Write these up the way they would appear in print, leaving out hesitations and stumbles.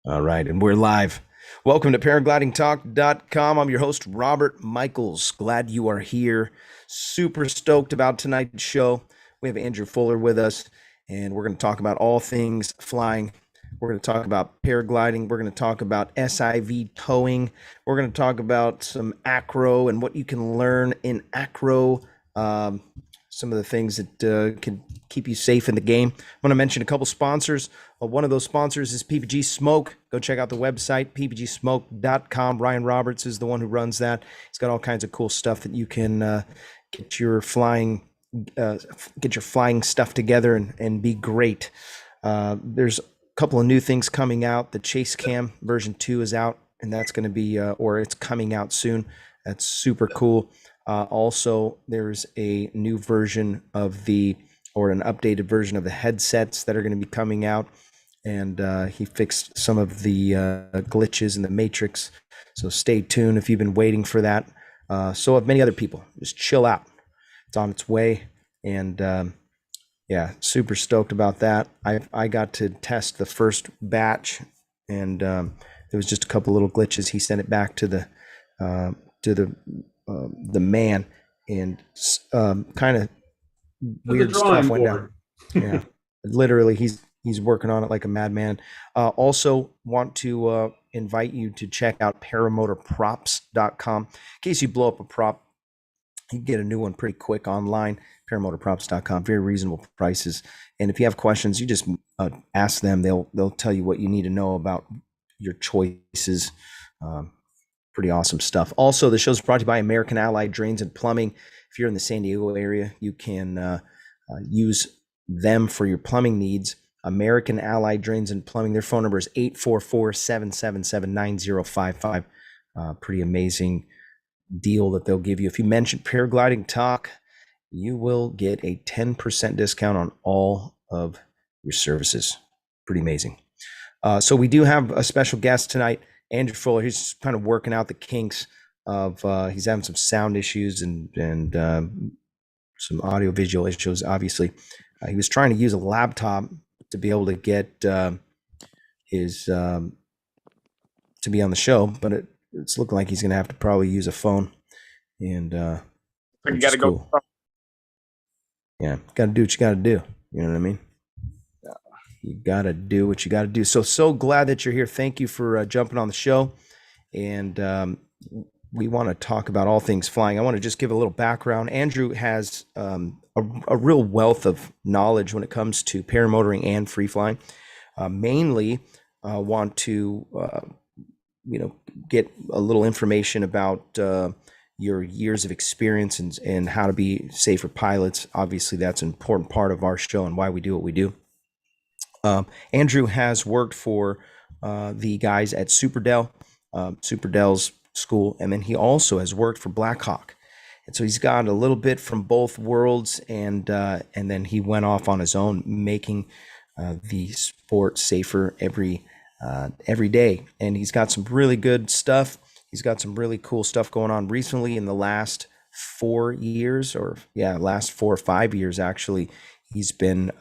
All right, and we're live. Welcome to paraglidingtalk.com. I'm your host, Robert Michaels. Glad you are here. Super stoked about tonight's show. We have Andrew Fuller with us, and we're going to talk about all things flying. We're going to talk about paragliding. We're going to talk about SIV towing. We're going to talk about some Acro and what you can learn in Acro. Some of the things that can keep you safe in the game. I want to mention a couple sponsors. One of those sponsors is PPG Smoke. Go check out the website, ppgsmoke.com. Ryan Roberts is the one who runs that. He's got all kinds of cool stuff that you can get your flying stuff together and be great. There's a couple of new things coming out. The Chase Cam version 2 is out, and that's going to be, or it's coming out soon. That's super cool. Also, there's a new version of or an updated version of the headsets that are going to be coming out. And he fixed some of the glitches in the Matrix. So stay tuned if you've been waiting for that. So have many other people. Just chill out. It's on its way. And yeah, super stoked about that. I got to test the first batch, and there was just a couple little glitches. He sent it back to the man, and kind of weird stuff went down. Yeah, literally, he's working on it like a madman. Also, want to invite you to check out paramotorprops.com. In case you blow up a prop, you can get a new one pretty quick online. Paramotorprops.com, very reasonable prices. And if you have questions, you just ask them. They'll tell you what you need to know about your choices. Pretty awesome stuff. Also, the show's brought to you by American Allied Drains and Plumbing. If you're in the San Diego area, you can use them for your plumbing needs. American Allied Drains and Plumbing. Their phone number is 844-777-9055. Pretty amazing deal that they'll give you. If you mention Paragliding Talk, you will get a 10% discount on all of your services. Pretty amazing. So we do have a special guest tonight, Andrew Fuller. He's kind of working out the kinks of he's having some sound issues and some audio visual issues. Obviously, he was trying to use a laptop to be able to get his to be on the show, but it's looking like he's going to have to probably use a phone. And you got to go. Cool. Yeah, got to do what you got to do. You know what I mean? You got to do what you got to do. So glad that you're here. Thank you for jumping on the show. And we want to talk about all things flying. I want to just give a little background. Andrew has a real wealth of knowledge when it comes to paramotoring and free flying. Mainly want to, get a little information about your years of experience and how to be safer pilots. Obviously, that's an important part of our show and why we do what we do. Andrew has worked for the guys at Superdell's school, and then he also has worked for Blackhawk. And so he's got a little bit from both worlds, and then he went off on his own, making the sport safer every day. And he's got some really good stuff. He's got some really cool stuff going on recently in the last 4 years, last 4 or 5 years, actually. He's been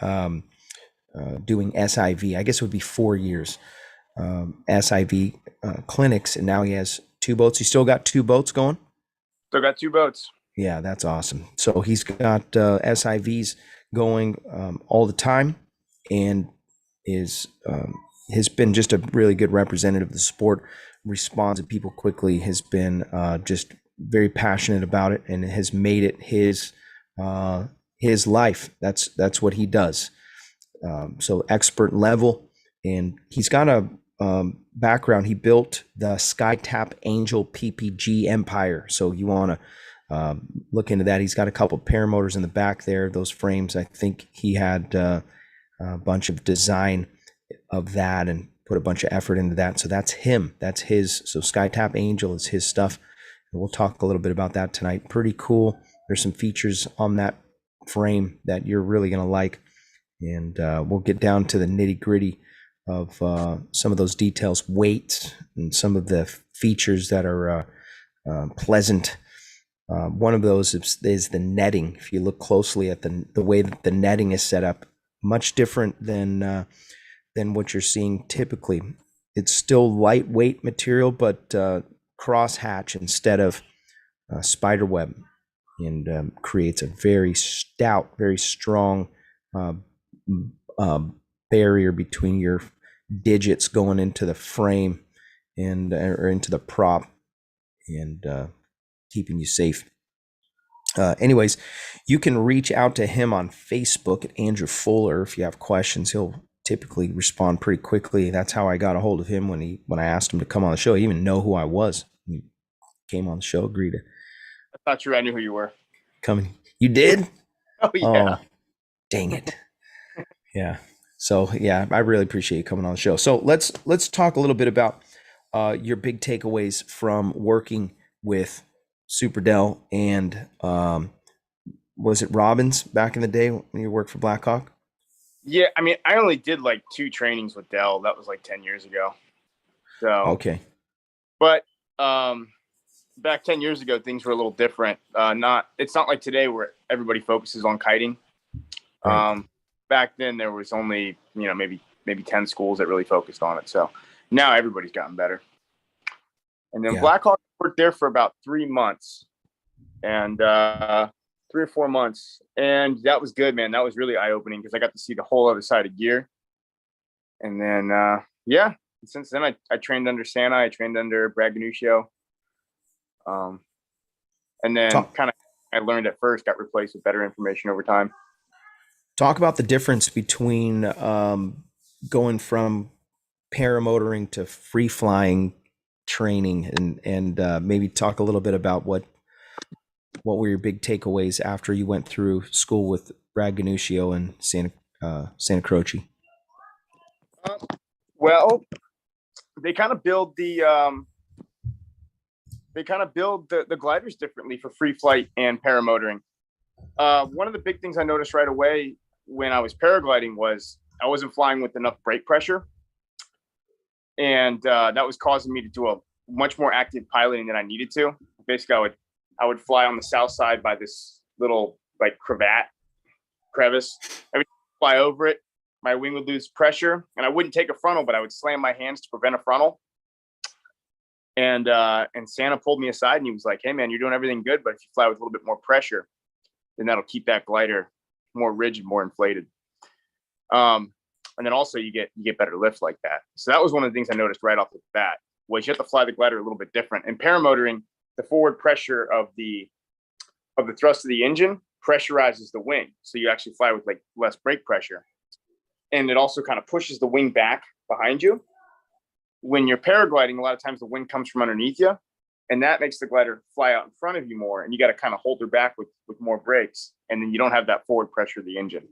doing SIV, I guess it would be 4 years, SIV clinics, and now he has 2 boats. He still got 2 boats going? Still got 2 boats. Yeah, that's awesome. So he's got SIVs going all the time, and has been just a really good representative of the sport, responds to people quickly, has been just very passionate about it, and has made it his life. That's what he does. So expert level, and he's got a background. He built the SkyTap Angel PPG Empire. So you want to look into that. He's got a couple of paramotors in the back there. Those frames, I think he had a bunch of design of that and put a bunch of effort into that. So that's him. That's his. So SkyTap Angel is his stuff. And we'll talk a little bit about that tonight. Pretty cool. There's some features on that frame that you're really going to like. And we'll get down to the nitty gritty of some of those details, weights, and some of the features that are pleasant. One of those is the netting. If you look closely at the way that the netting is set up, much different than what you're seeing typically. it's still lightweight material, but crosshatch instead of spider web, and creates a very stout, very strong barrier between your digits going into the frame and or into the prop, and keeping you safe. Anyways, you can reach out to him on Facebook at Andrew Fuller if you have questions. He'll typically respond pretty quickly. That's how I got a hold of him when I asked him to come on the show. He didn't even know who I was. He came on the show, agreed to. That's not true. I knew who you were. Coming. You did? Oh yeah. Oh, dang it. Yeah. So yeah, I really appreciate you coming on the show. So let's talk a little bit about your big takeaways from working with Super Dell and was it Robbins back in the day when you worked for Blackhawk? Yeah, I mean, I only did like 2 trainings with Dell. That was like 10 years ago. So Okay. But back 10 years ago, things were a little different. It's not like today where everybody focuses on kiting. Right. Back then there was only, maybe 10 schools that really focused on it. So now everybody's gotten better. And then Blackhawk worked there for about 3 months and 3 or 4 months. And that was good, man. That was really eye-opening because I got to see the whole other side of gear. And then, since then I trained under Santa. I trained under Brad Ganuccio. And then I learned at first, got replaced with better information over time. Talk about the difference between going from paramotoring to free flying training, and maybe talk a little bit about what were your big takeaways after you went through school with Brad Ganuccio and Santa Croce. Well, they kind of build the gliders differently for free flight and paramotoring. One of the big things I noticed right away when I was paragliding was I wasn't flying with enough brake pressure. And that was causing me to do a much more active piloting than I needed to. Basically, I would fly on the south side by this little like crevice. I would fly over it. My wing would lose pressure, and I wouldn't take a frontal, but I would slam my hands to prevent a frontal. And Santa pulled me aside, and he was like, "Hey, man, you're doing everything good, but if you fly with a little bit more pressure, then that'll keep that glider more rigid, more inflated. And then also you get better lift like that." So that was one of the things I noticed right off the bat was you have to fly the glider a little bit different. In paramotoring, the forward pressure of the thrust of the engine pressurizes the wing. So you actually fly with like less brake pressure. And it also kind of pushes the wing back behind you. When you're paragliding, a lot of times the wind comes from underneath you, and that makes the glider fly out in front of you more. And you got to kind of hold her back with more brakes. And then you don't have that forward pressure of the engine.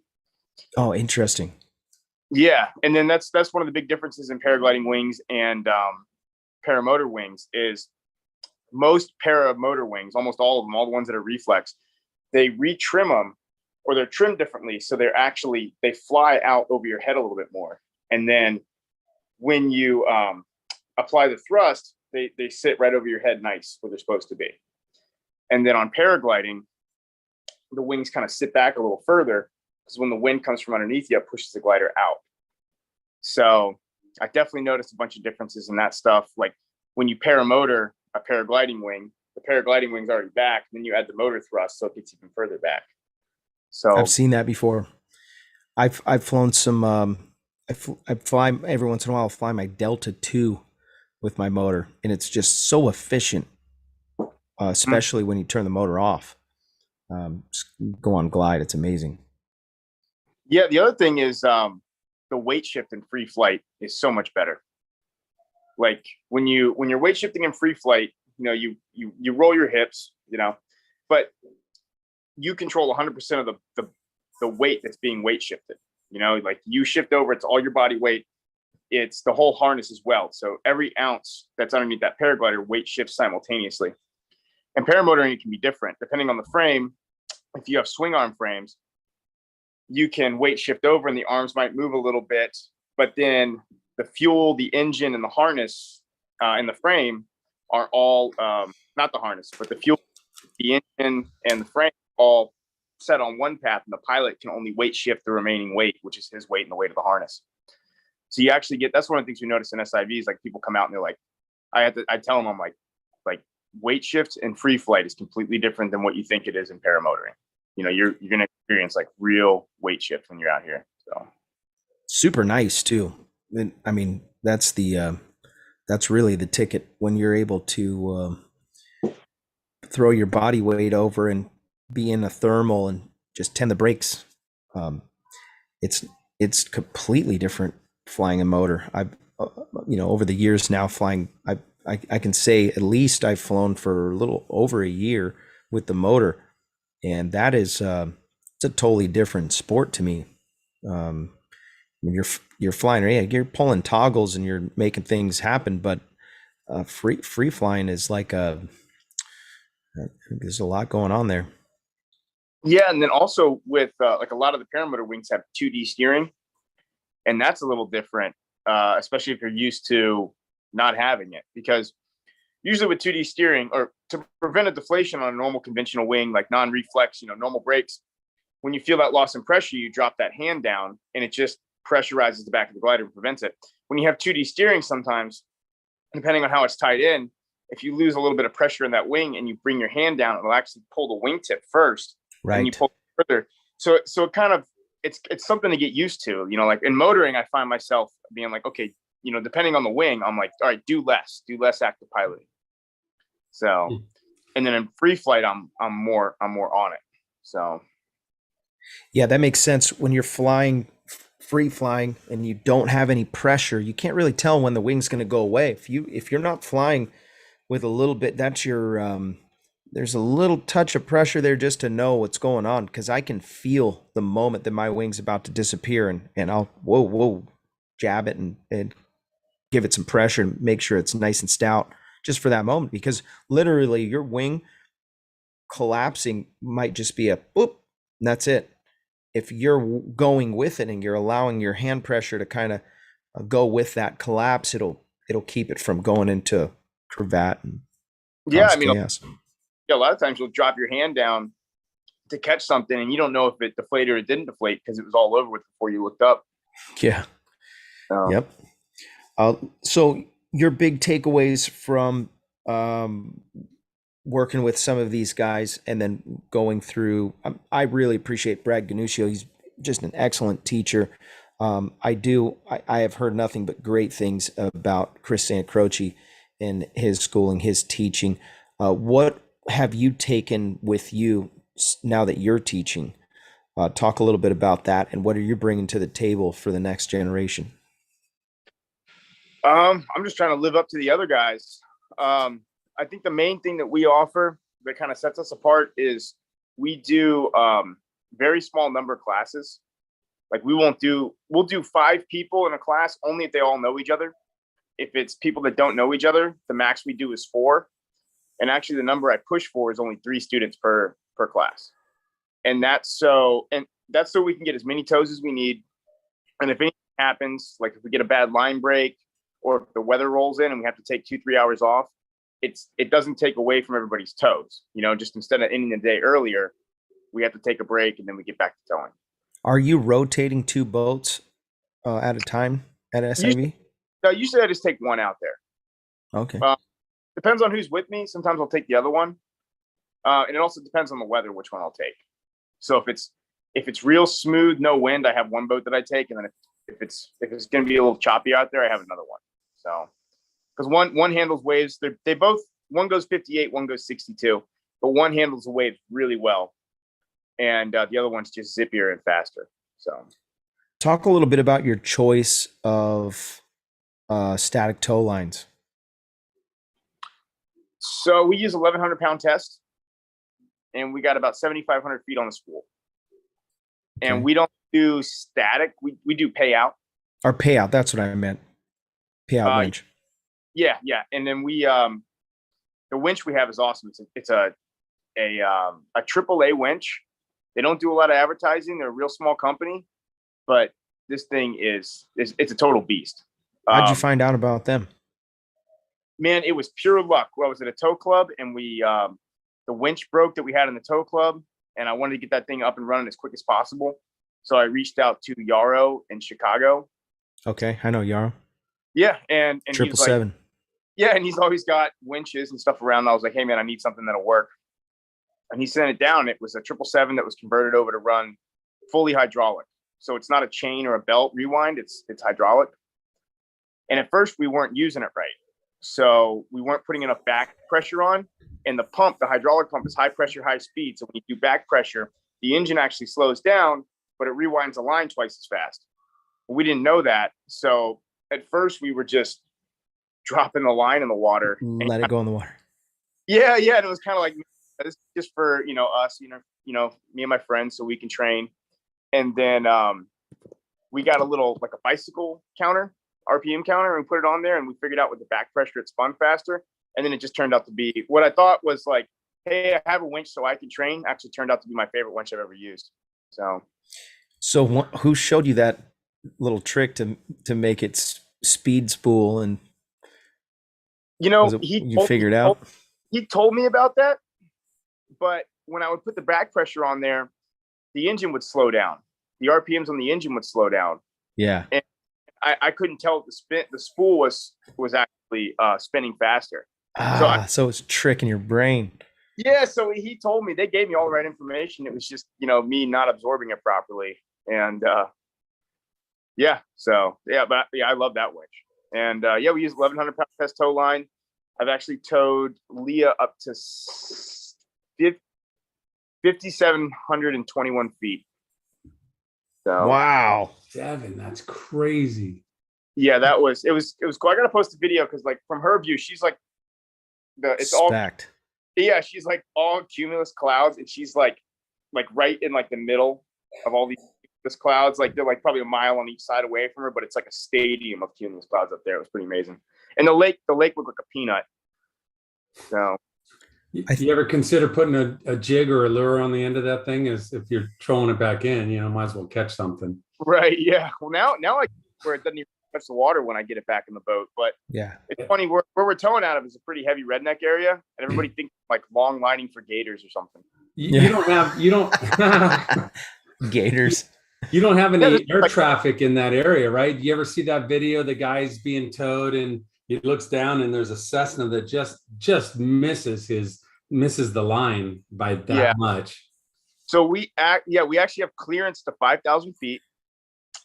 Oh, interesting. Yeah. And then that's one of the big differences in paragliding wings and paramotor wings is most paramotor wings, almost all of them, all the ones that are reflex, they retrim them or they're trimmed differently. So they fly out over your head a little bit more. And then when you apply the thrust, they sit right over your head nice where they're supposed to be. And then on paragliding, the wings kind of sit back a little further because when the wind comes from underneath you, it pushes the glider out. So I definitely noticed a bunch of differences in that stuff. Like when you paramotor a paragliding wing, the paragliding wing's already back, and then you add the motor thrust, so it gets even further back. So I've seen that before. I've flown some. I fly every once in a while. I'll fly my Delta 2 with my motor, and it's just so efficient, especially when you turn the motor off. Just go on glide. It's amazing. Yeah, the other thing is the weight shift in free flight is so much better. Like when you're weight shifting in free flight, you roll your hips, but you control 100% of the weight that's being weight shifted. Like you shift over, it's all your body weight. It's the whole harness as well. So every ounce that's underneath that paraglider weight shifts simultaneously. And paramotoring can be different depending on the frame. If you have swing arm frames, you can weight shift over and the arms might move a little bit, but then the fuel, the engine, and the harness in the frame are all, not the harness, but the fuel, the engine, and the frame all set on one path, and the pilot can only weight shift the remaining weight, which is his weight and the weight of the harness. So you actually get, that's one of the things we notice in SIVs, like people come out and they're like, I tell them, I'm like weight shift and free flight is completely different than what you think it is in paramotoring. You know, you're going to experience like real weight shift when you're out here. So super nice too. And I mean, that's really the ticket when you're able to throw your body weight over and be in a thermal and just tend the brakes. Um, it's completely different flying a motor. I've over the years now flying, I can say at least I've flown for a little over a year with the motor, and that is it's a totally different sport to me. When you're flying, yeah, you're pulling toggles and you're making things happen, but free flying is like there's a lot going on there. yeah, and then also with like a lot of the paramotor wings have 2D steering, and that's a little different, especially if you're used to not having it. Because usually with 2D steering, or to prevent a deflation on a normal conventional wing, like non-reflex, normal brakes, when you feel that loss in pressure, you drop that hand down, and it just pressurizes the back of the glider and prevents it. When you have 2D steering, sometimes, depending on how it's tied in, if you lose a little bit of pressure in that wing and you bring your hand down, it'll actually pull the wingtip first. Right. And you pull further. So it kind of, it's something to get used to, like in motoring, I find myself being like, okay, depending on the wing, I'm like, all right, do less active piloting. So, and then in free flight, I'm more on it. So yeah, that makes sense. When you're flying, free flying, and you don't have any pressure, you can't really tell when the wing's going to go away. If you're not flying with a little bit, that's your there's a little touch of pressure there just to know what's going on, because I can feel the moment that my wing's about to disappear, and I'll whoa jab it and give it some pressure and make sure it's nice and stout just for that moment, because literally your wing collapsing might just be a boop, and that's it. If you're going with it and you're allowing your hand pressure to kind of go with that collapse, it'll keep it from going into cravat and yeah, cause chaos. A lot of times you'll drop your hand down to catch something and you don't know if it deflated or it didn't deflate because it was all over with before you looked up. Yeah. Yep. So your big takeaways from working with some of these guys and then going through, I really appreciate Brad Ganuscio. He's just an excellent teacher. I have heard nothing but great things about Chris Santacroce and his schooling, his teaching. What have you taken with you now that you're teaching? Talk a little bit about that, and what are you bringing to the table for the next generation? I'm just trying to live up to the other guys. I think the main thing that we offer that kind of sets us apart is we do very small number classes. Like we'll do 5 people in a class only if they all know each other. If it's people that don't know each other, the max we do is 4. And actually the number I push for is only 3 students per class. And that's so we can get as many toes as we need. And if anything happens, like if we get a bad line break or if the weather rolls in and we have to take 2-3 hours off, it doesn't take away from everybody's toes. Just instead of ending the day earlier, we have to take a break and then we get back to towing. Are you rotating 2 boats at a time at SIV? Usually I just take one out there. Okay. Depends on who's with me. Sometimes I'll take the other one. And it also depends on the weather, which one I'll take. So if it's real smooth, no wind, I have one boat that I take. And then if it's going to be a little choppy out there, I have another one. So, because one handles waves. They both, one goes 58, one goes 62, but one handles the waves really well. And the other one's just zippier and faster. So talk a little bit about your choice of static tow lines. So we use 1,100 pound test, and we got about 7,500 feet on the spool. Okay. And we don't do static. We do payout. Or payout. That's what I meant. Payout winch. Yeah. And then we the winch we have is awesome. It's a AAA winch. They don't do a lot of advertising. They're a real small company, but this thing it's a total beast. How'd you find out about them? Man, it was pure luck. Well, I was at a tow club, and the winch broke that we had in the tow club, and I wanted to get that thing up and running as quick as possible. So I reached out to Yarrow in Chicago, Okay, I know Yarrow. Yeah, and Triple he's like, seven. yeah, and he's always got winches and stuff around. And I was like, hey man, I need something that'll work. And he sent it down. It was a 777 that was converted over to run fully hydraulic. So it's not a chain or a belt rewind. It's hydraulic. And at first we weren't using it right. So we weren't putting enough back pressure on. And the pump, the hydraulic pump, is high pressure, high speed. So when you do back pressure, the engine actually slows down, but it rewinds the line twice as fast. We didn't know that. So at first we were just dropping the line in the water. Let it go in the water. Yeah, yeah. And it was kind of like, this is just for, us, me and my friends, so we can train. And then we got a little, like a bicycle counter, RPM counter, and we put it on there, and we figured out with the back pressure it spun faster. And then it just turned out to be what I thought was like, hey, I have a winch so I can train, actually turned out to be my favorite winch I've ever used. So who showed you that little trick to make it speed spool? And you figured out? He told me about that, but when I would put the back pressure on there, the engine would slow down. The RPMs on the engine would slow down. Yeah. And I couldn't tell if the spool was actually spinning faster. So it's tricking your brain. Yeah, so he told me, they gave me all the right information. It was just, me not absorbing it properly. And but I love that winch. And we use 1,100 pound test tow line. I've actually towed Leah up to 5,721 feet. So wow, Devin, that's crazy. Yeah, it was cool. I gotta post a video because, like, from her view, she's like it's stacked. She's like all cumulus clouds, and she's like right in like the middle of all these clouds. Like, they're like probably a mile on each side away from her, but it's like a stadium of cumulus clouds up there. It was pretty amazing. And the lake looked like a peanut. So you ever consider putting a jig or a lure on the end of that thing? As if you're throwing it back in, might as well catch something. Right. Yeah. Well, now I where it doesn't even touch the water when I get it back in the boat. But yeah, it's funny, where we're towing out of is a pretty heavy redneck area, and everybody thinks like long lining for gators or something. You don't gators. You don't have any air traffic in that area, right? You ever see that video? The guy's being towed, and he looks down, and there's a Cessna that just misses the line by that much. So we actually have clearance to 5,000 feet.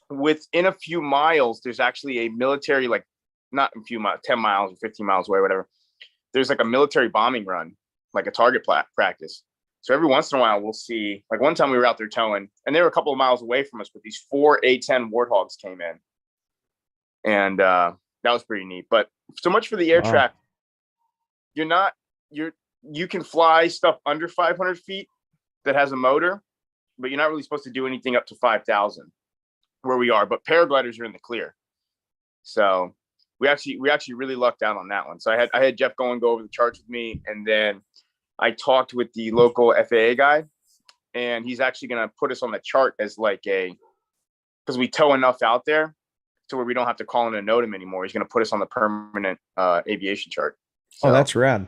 Within a few miles, there's actually a military, like, not a few miles, 10 miles or 15 miles away, whatever. There's like a military bombing run, like a target practice. So every once in a while, we'll see, like, one time we were out there towing, and they were a couple of miles away from us, but these 4 A-10 Warthogs came in. And that was pretty neat. But so much for the air traffic. You can fly stuff under 500 feet that has a motor, but you're not really supposed to do anything up to 5,000 where we are. But paragliders are in the clear. So we actually really lucked out on that one. So I had Jeff go over the charts with me, and then I talked with the local FAA guy, and he's actually going to put us on the chart as like because we tow enough out there to where we don't have to call in a NOTAM anymore. He's going to put us on the permanent aviation chart. So, that's rad.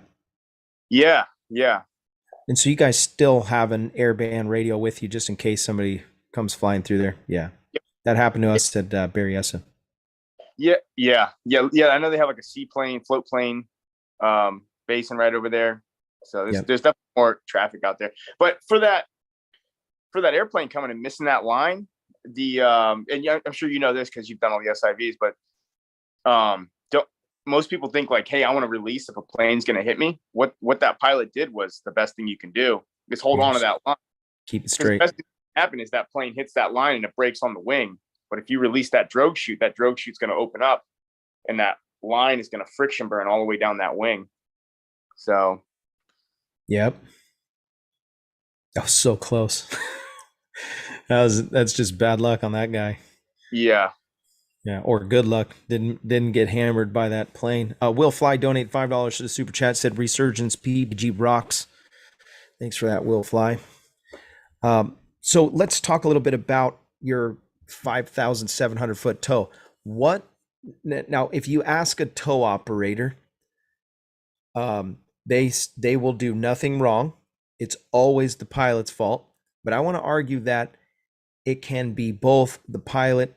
Yeah. Yeah. And so you guys still have an airband radio with you just in case somebody comes flying through there. Yeah. Yep. That happened to us at Berryessa. Yeah. I know they have like a seaplane, float plane basin right over there. So there's definitely more traffic out there. But for that airplane coming and missing that line, and I'm sure you know this because you've done all the SIVs, but most people think like, hey, I want to release if a plane's going to hit me. What that pilot did was the best thing you can do is hold on to that line. Keep it straight. The best thing that can happen is that plane hits that line and it breaks on the wing. But if you release that drogue chute, that drogue chute's going to open up, and that line is going to friction burn all the way down that wing. So. Yep. That was so close. That's just bad luck on that guy. Yeah. Yeah, or good luck. Didn't get hammered by that plane. Will Fly donate $5 to the super chat. Said Resurgence PBG rocks. Thanks for that, Will Fly. So let's talk a little bit about your 5,700 foot tow. Now, if you ask a tow operator, they will do nothing wrong. It's always the pilot's fault. But I want to argue that it can be both the pilot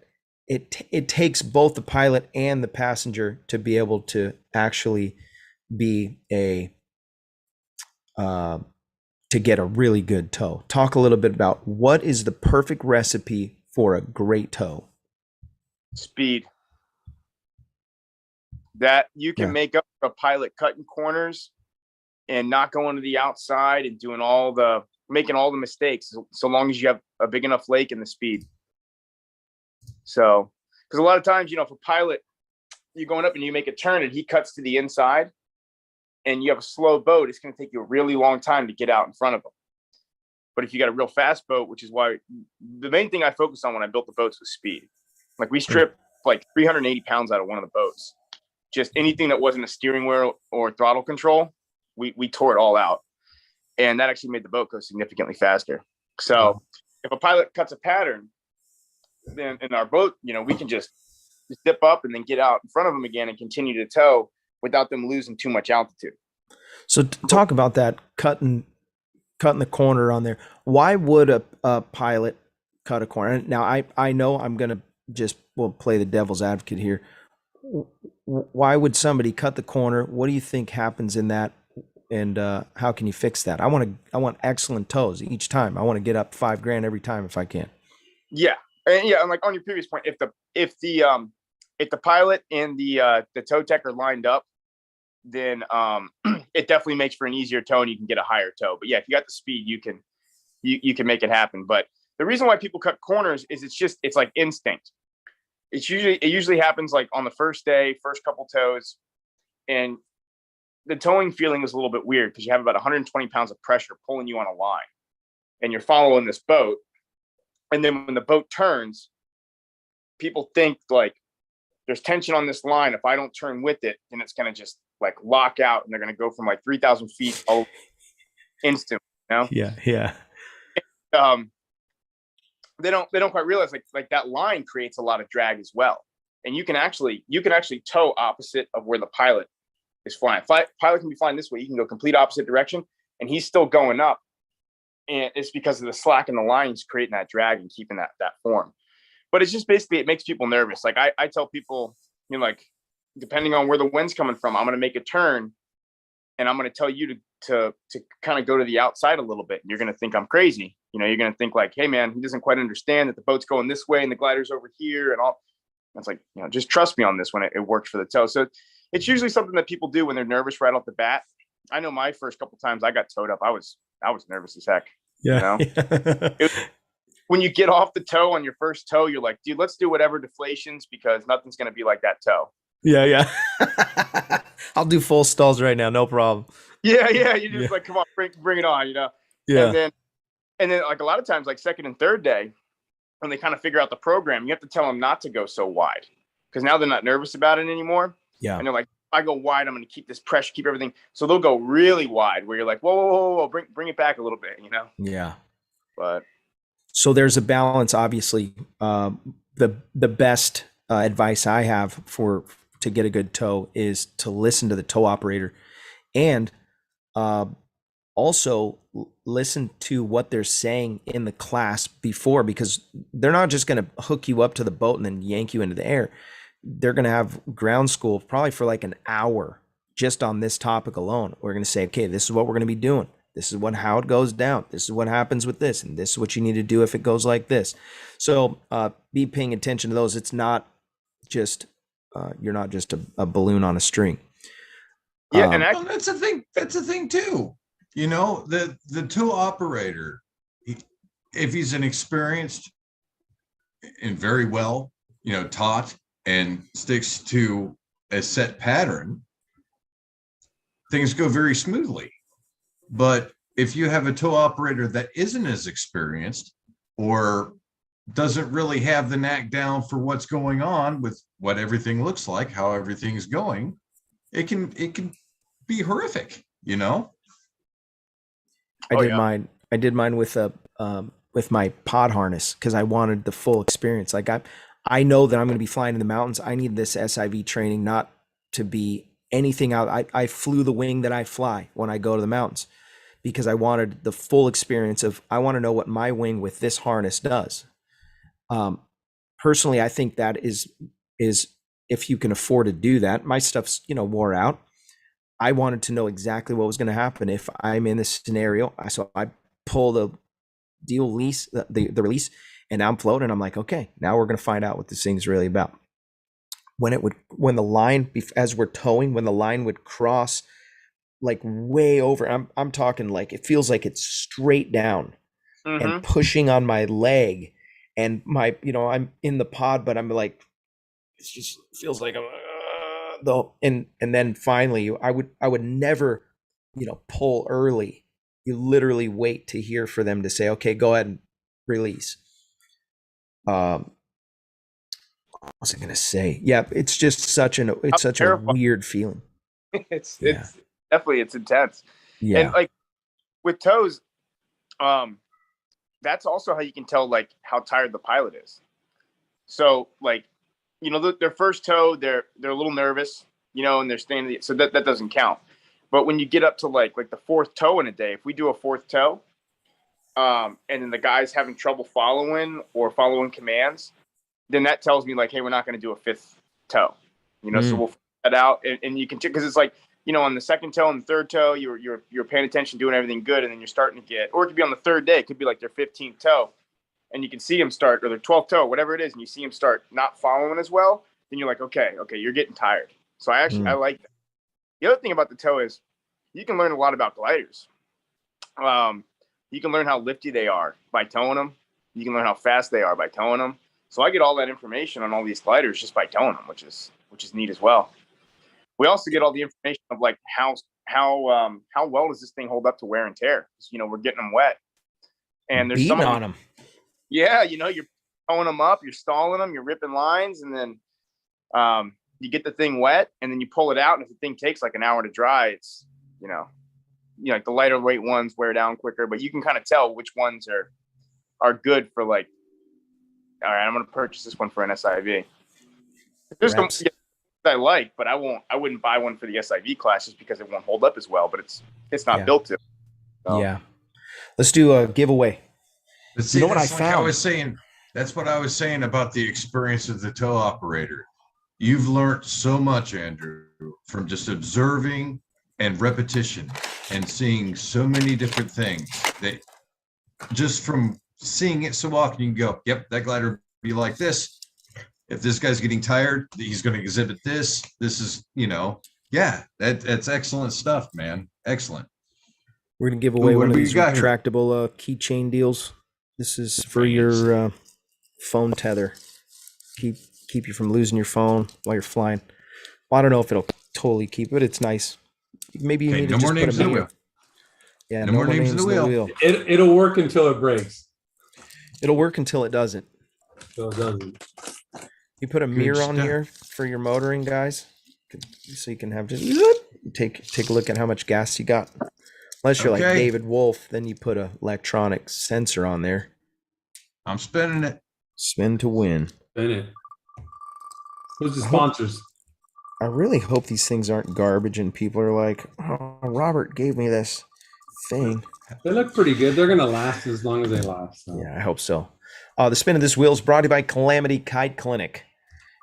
it takes both the pilot and the passenger to be able to actually be to get a really good tow. Talk a little bit about what is the perfect recipe for a great tow. Speed. That you can Yeah. make up a pilot cutting corners and not going to the outside and making all the mistakes, so long as you have a big enough lake and the speed. So, because a lot of times, if a pilot, you're going up and you make a turn and he cuts to the inside and you have a slow boat, it's going to take you a really long time to get out in front of him. But if you got a real fast boat, which is why the main thing I focused on when I built the boats was speed. Like, we stripped like 380 pounds out of one of the boats. Just anything that wasn't a steering wheel or throttle control, we tore it all out. And that actually made the boat go significantly faster. So if a pilot cuts a pattern, then in our boat, we can just dip up and then get out in front of them again and continue to tow without them losing too much altitude. So talk about that, cutting the corner on there. Why would a pilot cut a corner? Now I know I'm gonna play the devil's advocate here. Why would somebody cut the corner? What do you think happens in that? And how can you fix that? I want excellent tows each time. I want to get up $5,000 every time if I can. Yeah. And like on your previous point, if the pilot and the tow tech are lined up, then it definitely makes for an easier tow and you can get a higher tow. But yeah, if you got the speed, you can make it happen. But the reason why people cut corners is it's like instinct. It usually happens like on the first day, first couple tows, and the towing feeling is a little bit weird because you have about 120 pounds of pressure pulling you on a line, and you're following this boat. And then when the boat turns, people think like there's tension on this line. If I don't turn with it, then it's going to just like lock out, and they're going to go from like 3,000 feet instantly. Yeah. They don't quite realize like that line creates a lot of drag as well. And you can actually tow opposite of where the pilot is flying. Pilot can be flying this way. You can go complete opposite direction and he's still going up. And it's because of the slack in the lines creating that drag and keeping that form. But it's just basically, it makes people nervous. Like I tell people, like, depending on where the wind's coming from, I'm going to make a turn and I'm going to tell you to kind of go to the outside a little bit. And you're going to think I'm crazy. You're going to think like, hey man, he doesn't quite understand that the boat's going this way and the glider's over here and all. And it's like, just trust me on this when it works for the tow. So it's usually something that people do when they're nervous right off the bat. I know my first couple times I got towed up, I was nervous as heck. Yeah. When you get off the tow on your first tow, you're like, dude, let's do whatever deflations because nothing's going to be like that tow. Yeah. I'll do full stalls right now. No problem. Yeah. You're just like, come on, bring it on, Yeah. And then like a lot of times, like second and third day, when they kind of figure out the program, you have to tell them not to go so wide because now they're not nervous about it anymore. Yeah. And they're like, if I go wide, I'm going to keep this pressure, keep everything. So they'll go really wide where you're like, whoa, bring it back a little bit, Yeah. But so there's a balance, obviously. The best advice I have to get a good tow is to listen to the tow operator and also listen to what they're saying in the class before, because they're not just going to hook you up to the boat and then yank you into the air. They're going to have ground school probably for like an hour just on this topic alone. We're going to say, okay, this is what we're going to be doing. This is how it goes down. This is what happens with this. And this is what you need to do if it goes like this. So be paying attention to those. It's not just, you're not just a balloon on a string. Yeah. And actually, that's the thing. That's the thing too. The tow operator, if he's an experienced and very well, taught and sticks to a set pattern, things go very smoothly. But if you have a tow operator that isn't as experienced or doesn't really have the knack down for what's going on with what everything looks like, how everything's going, it can be horrific, I did mine with my pod harness because I wanted the full experience. Like I know that I'm going to be flying in the mountains. I need this SIV training not to be anything out. I flew the wing that I fly when I go to the mountains because I wanted the full experience of, I want to know what my wing with this harness does. personally, I think that is if you can afford to do that. My stuff's, wore out. I wanted to know exactly what was going to happen if I'm in this scenario. So I pull the deal release, the release, and I'm floating. I'm like, okay, now we're going to find out what this thing's really about. When the line, as we're towing, when the line would cross like way over, I'm talking like it feels like it's straight down and pushing on my leg, and my, I'm in the pod, but I'm like, it just feels like I'm and then finally I would never, pull early. You literally wait to hear for them to say, okay, go ahead and release. What was I gonna say? Yeah, it's just such a weird feeling. It's definitely, it's intense. Yeah. And like with tows, that's also how you can tell like how tired the pilot is. So like, their first tow, they're a little nervous, and they're standing, so that doesn't count. But when you get up to like the fourth tow in a day, if we do a fourth tow, and then the guy's having trouble following commands, then that tells me like, hey, we're not going to do a fifth tow, so we'll figure that out. And you can, because it's like, on the second tow and the third tow, you're paying attention, doing everything good. And then you're starting to get, or it could be on the third day, it could be like their 15th tow, and you can see them start, or their 12th tow, whatever it is. And you see them start not following as well. Then you're like, okay, you're getting tired. So I like that. The other thing about the tow is you can learn a lot about gliders. You can learn how lifty they are by towing them. You can learn how fast they are by towing them. So I get all that information on all these gliders just by towing them, which is neat as well. We also get all the information of like how well does this thing hold up to wear and tear? We're getting them wet, and there's beating on them. Yeah, you're towing them up, you're stalling them, you're ripping lines, and then you get the thing wet, and then you pull it out, and if the thing takes like an hour to dry, it's like the lighter weight ones wear down quicker, but you can kind of tell which ones are good for like, all right, I'm going to purchase this one for an SIV. There's some I like, but I wouldn't buy one for the SIV class just because it won't hold up as well, but it's not built to. So. Yeah. Let's do a giveaway. But see, what I found? That's what I was saying about the experience of the tow operator. You've learned so much, Andrew, from just observing and repetition and seeing so many different things that just from seeing it so often, you can go, yep, that glider would be like this. If this guy's getting tired, he's going to exhibit this. This is, that's excellent stuff, man. Excellent. We're going to give away one of these retractable keychain deals. This is for your phone tether. Keep you from losing your phone while you're flying. Well, I don't know if it'll totally keep it, but it's nice. Maybe you need to just put a mirror. Yeah, no more names in the wheel. It'll work until it breaks. It'll work until it doesn't. So it doesn't. You put a mirror on here for your motoring, guys, so you can have just take a look at how much gas you got. Unless you're like David Wolf, then you put a electronic sensor on there. I'm spinning it. Spin to win. Spin it. Who's the sponsors? I really hope these things aren't garbage and people are like, oh, Robert gave me this thing. They look pretty good. They're going to last as long as they last. So. Yeah, I hope so. The spin of this wheel is brought to you by Calamity Kite Clinic.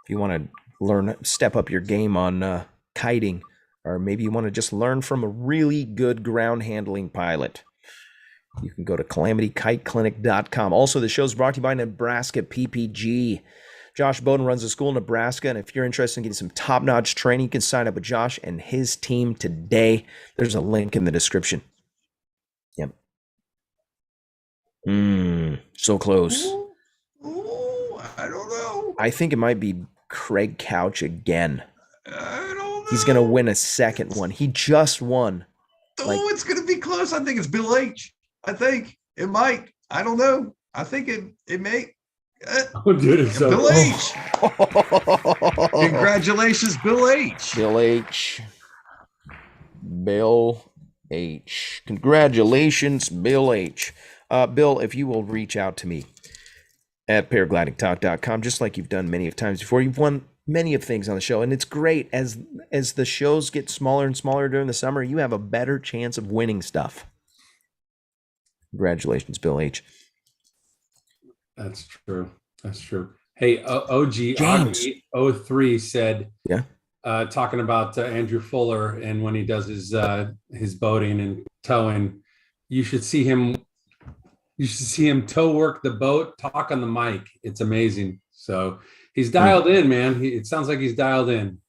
If you want to step up your game on kiting, or maybe you want to just learn from a really good ground handling pilot, you can go to calamityKiteClinic.com. Also, the show is brought to you by Nebraska PPG. Josh Bowden runs a school in Nebraska, and if you're interested in getting some top-notch training, you can sign up with Josh and his team today. There's a link in the description. Yep. So close. Ooh, I don't know. I think it might be Craig Couch again. I don't know. He's going to win a second one. He just won. It's going to be close. I think it's Bill H. I think it might. I don't know. I think it may. Bill H. Congratulations, Bill H. Bill H. Bill H. Congratulations, Bill H. Bill, if you will reach out to me at paraglidingtalk.com, just like you've done many of times before. You've won many of things on the show, and it's great. As the shows get smaller and smaller during the summer, you have a better chance of winning stuff. Congratulations, Bill H. That's true. Hey, OG James. Augie 03 said, Yeah. talking about Andrew Fuller and when he does his boating and towing, you should see him. You should see him tow work the boat, talk on the mic. It's amazing. So he's dialed in, man. It sounds like he's dialed in.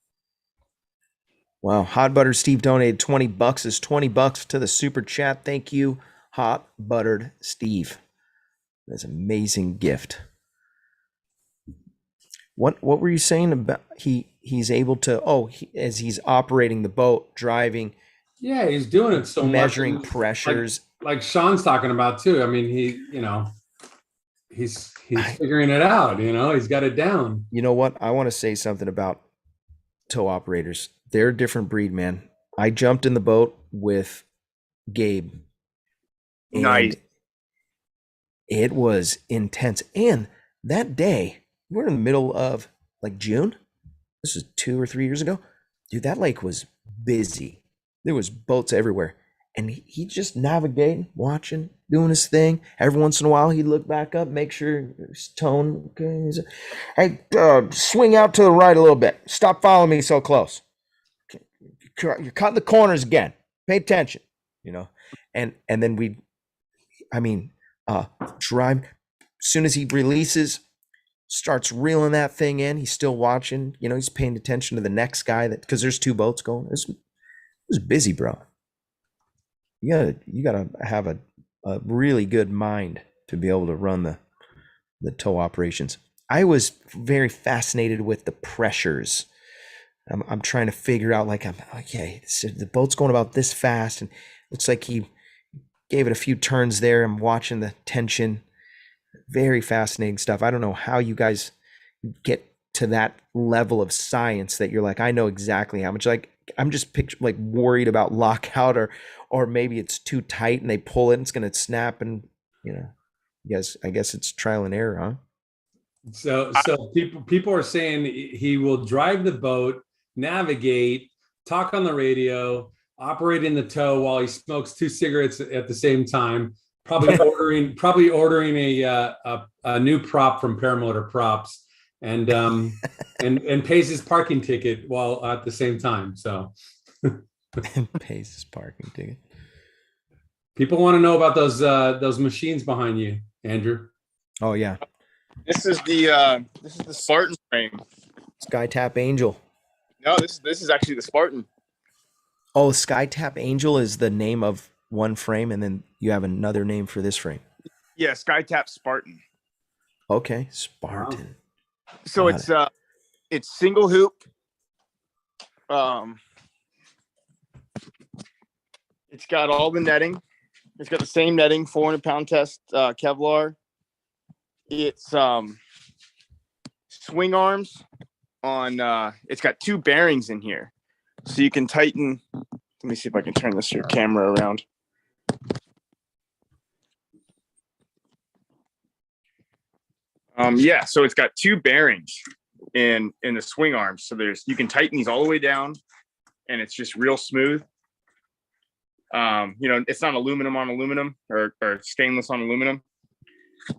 Wow. Hot Buttered Steve donated $20. Is $20 to the super chat. Thank you, Hot Buttered Steve. That's an amazing gift. What were you saying about he's able to as he's operating the boat, driving, Yeah, he's doing it so measuring much. pressures. Like Sean's talking about too. I mean, he's figuring it out, he's got it down. You know what? I want to say something about tow operators. They're a different breed, man. I jumped in the boat with Gabe. And Nice. it was intense. And that day, we're in the middle of like June. This is 2 or 3 years ago. Dude, that lake was busy. There was boats everywhere. And he just navigating, watching, doing his thing. Every once in a while, he'd look back up, make sure his tone. Okay. Hey, swing out to the right a little bit. Stop following me so close. You're cutting the corners again. Pay attention, And then drive. As soon as he releases, starts reeling that thing in. He's still watching. He's paying attention to the next guy because there's 2 boats going. It was busy, bro. You gotta have a really good mind to be able to run the tow operations. I was very fascinated with the pressures. I'm trying to figure out, like, the boat's going about this fast, and looks like he gave it a few turns there. I'm watching the tension. Very fascinating stuff. I don't know how you guys get to that level of science that you're like, I know exactly how much. Like, I'm just worried about lockout or maybe it's too tight and they pull it and it's going to snap, and I guess it's trial and error, huh? So people are saying he will drive the boat, navigate, talk on the radio, operate in the tow while he smokes 2 cigarettes at the same time. Probably ordering a new prop from Paramotor Props, and pays his parking ticket while at the same time. So pays his parking ticket. People want to know about those machines behind you, Andrew. Oh yeah. This is the Spartan frame. SkyTap Angel. No, this is actually the Spartan. Oh, SkyTap Angel is the name of one frame, and then you have another name for this frame. Yeah, SkyTap Spartan. Okay, Spartan. Wow. So it's single hoop. It's got all the netting. It's got the same netting, 400-pound test Kevlar. It's swing arms on. It's got 2 bearings in here, so you can tighten. Let me see if I can turn this camera around. So it's got 2 bearings in the swing arms. So you can tighten these all the way down, and it's just real smooth. It's not aluminum on aluminum or stainless on aluminum.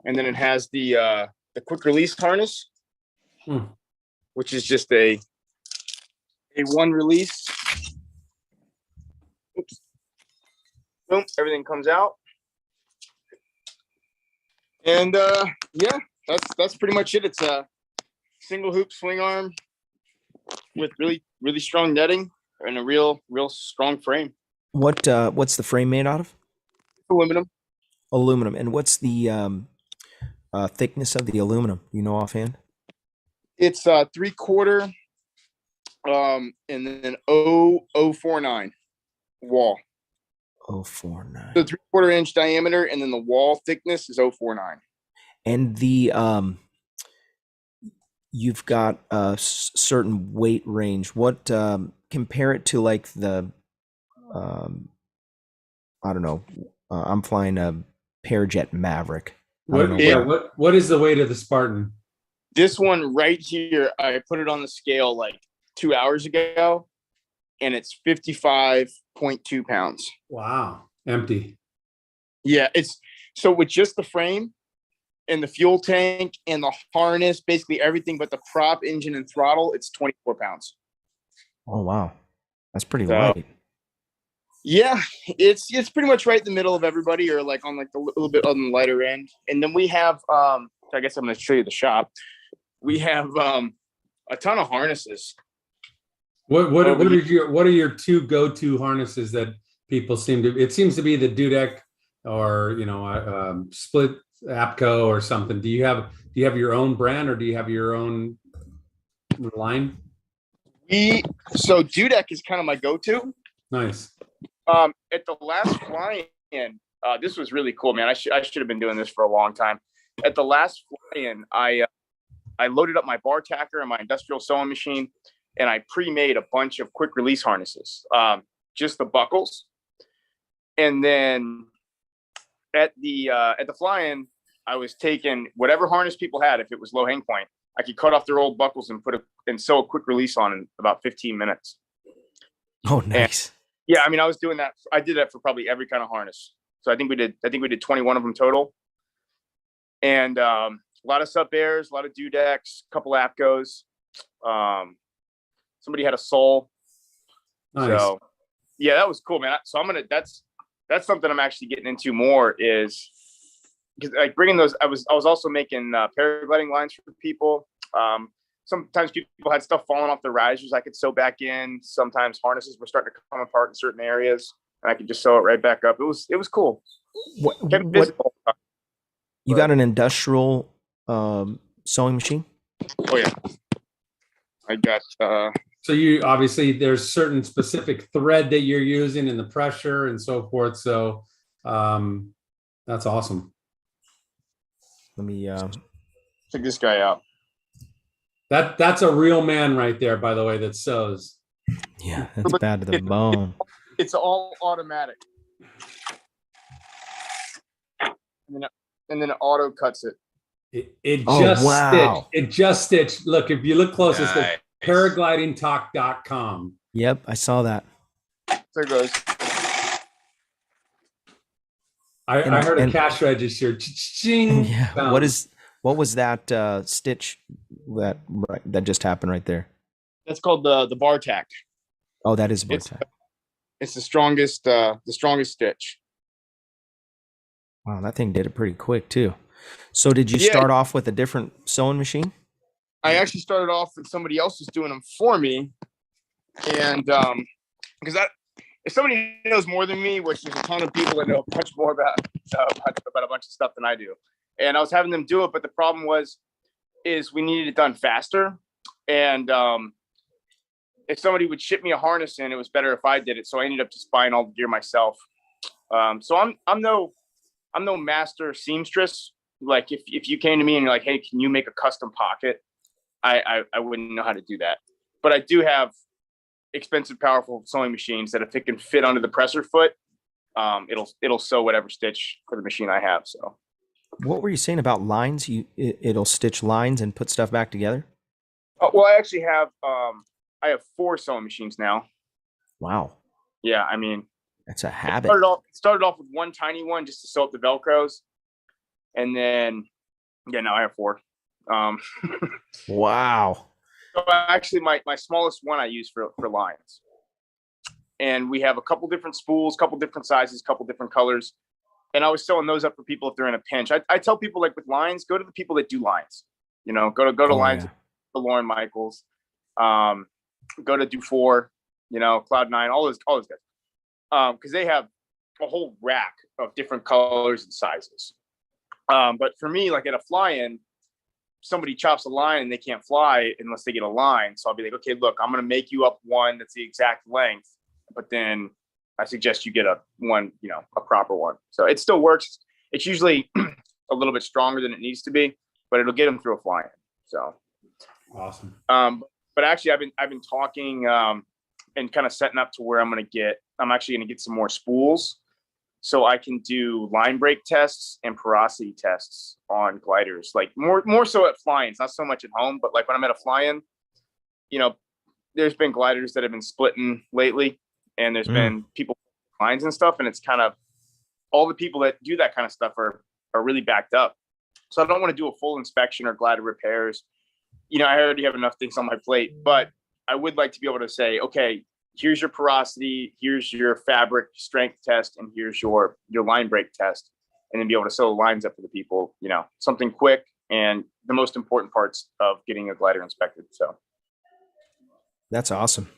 And then it has the quick release harness, which is just a one release. Oops. Boom, everything comes out. And that's pretty much it. It's a single hoop swing arm with really, really strong netting and a real strong frame. What's the frame made out of? Aluminum. Aluminum. And what's the thickness of the aluminum? You know offhand? It's 3/4, and then 0.049 wall. 0.49. So 3/4 inch diameter, and then the wall thickness is 0.49. And the you've got a certain weight range. What compare it to, like the I don't know. I'm flying a Parajet Maverick. What is the weight of the Spartan? This one right here, I put it on the scale like 2 hours ago, and it's 55.2 pounds. Wow. Empty. Yeah, it's so with just the frame, and the fuel tank and the harness, basically everything but the prop, engine, and throttle, it's 24 pounds. Oh wow, that's pretty So, light. Yeah, it's pretty much right in the middle of everybody, or like on like the little bit on the lighter end. And then we have I guess I'm going to show you the shop. We have a ton of harnesses. What are your two go-to harnesses that people seem to? It seems to be the Dudek or split Apco or something. Do you have your own brand, or do you have your own line? So Dudek is kind of my go-to. Nice. At the last fly-in, this was really cool, man. I should have been doing this for a long time. At the last fly-in, I loaded up my bar tacker and my industrial sewing machine, and I pre-made a bunch of quick release harnesses, just the buckles. And then at the fly-in, I was taking whatever harness people had. If it was low hang point, I could cut off their old buckles and sew a quick release on in about 15 minutes. Oh, nice. And, yeah, I mean, I was doing that. I did that for probably every kind of harness. So I think we did 21 of them total. And a lot of sub airs, a lot of Dudeks, a couple Apcos. Somebody had a Soul. Nice. So yeah, that was cool, man. So that's something I'm actually getting into more, is because like bringing those. I was also making paragliding lines for people. Sometimes people had stuff falling off their risers I could sew back in. Sometimes harnesses were starting to come apart in certain areas, and I could just sew it right back up. It was cool. You got an industrial sewing machine? Oh yeah, I got. So you obviously, there's certain specific thread that you're using and the pressure and so forth. So that's awesome. Let me check this guy out. That's a real man right there, by the way, that sews. Yeah, that's bad to the bone. It's all automatic. And then it auto cuts it. It just stitched. Look, if you look close, it's the paraglidingtalk.com. Yep, I saw that. There it goes. I heard a cash register. Yeah. What was that stitch that just happened right there? That's called the bar tack. Oh, that is a bar tack. It's the strongest stitch. Wow, that thing did it pretty quick too. So did you start off with a different sewing machine? I actually started off with somebody else was doing them for me. And because if somebody knows more than me, which there's a ton of people that know much more about a bunch of stuff than I do. And I was having them do it, but the problem is we needed it done faster. And if somebody would ship me a harness in, it was better if I did it. So I ended up just buying all the gear myself. So I'm no master seamstress. Like if you came to me and you're like, hey, can you make a custom pocket? I wouldn't know how to do that. But I do have expensive, powerful sewing machines that if it can fit under the presser foot, it'll sew whatever stitch for the machine I have. So what were you saying about lines? It'll stitch lines and put stuff back together? Well, I actually have I have 4 sewing machines now. Wow. Yeah, I mean, that's a habit. Started off with one tiny one just to sew up the Velcros. And then, now I have 4. Wow. So actually, my smallest one I use for lines. And we have a couple different spools, couple different sizes, couple different colors. And I was sewing those up for people if they're in a pinch. I tell people, like with lines, go to the people that do lines. Go to lines, to Lauren Michaels, go to Dufour, Cloud9, all those guys. Because they have a whole rack of different colors and sizes. But for me, like at a fly-in, somebody chops a line and they can't fly unless they get a line. So I'll be like, okay, look, I'm going to make you up one that's the exact length, but then I suggest you get a proper one. So it still works. It's usually a little bit stronger than it needs to be, but it'll get them through a fly-in. So awesome. But actually I've been talking and kind of setting up to where I'm actually going to get some more spools so I can do line break tests and porosity tests on gliders, like more so at fly-ins, not so much at home, but like when I'm at a fly-in, there's been gliders that have been splitting lately, and there's been people lines and stuff, and it's kind of all the people that do that kind of stuff are really backed up. So I don't want to do a full inspection or glider repairs. I already have enough things on my plate, but I would like to be able to say, okay, here's your porosity, here's your fabric strength test, and here's your line break test, and then be able to sew lines up for the people, something quick and the most important parts of getting a glider inspected. So that's awesome.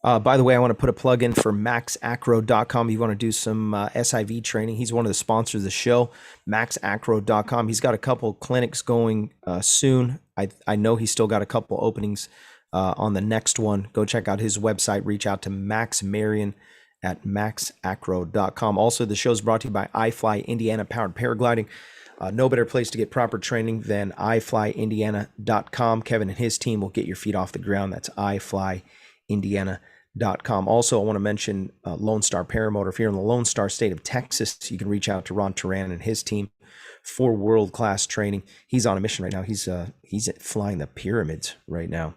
By the way, I want to put a plug in for maxacro.com. If you want to do some SIV training, he's one of the sponsors of the show, maxacro.com. He's got a couple clinics going soon. I know he's still got a couple openings on the next one. Go check out his website. Reach out to Max Marion at maxacro.com. Also, the show is brought to you by iFly Indiana Powered Paragliding. No better place to get proper training than iflyindiana.com. Kevin and his team will get your feet off the ground. That's iflyindiana.com. Also, I want to mention Lone Star Paramotor. If you're in the Lone Star state of Texas, you can reach out to Ron Turan and his team for world-class training. He's on a mission right now. He's flying the pyramids right now.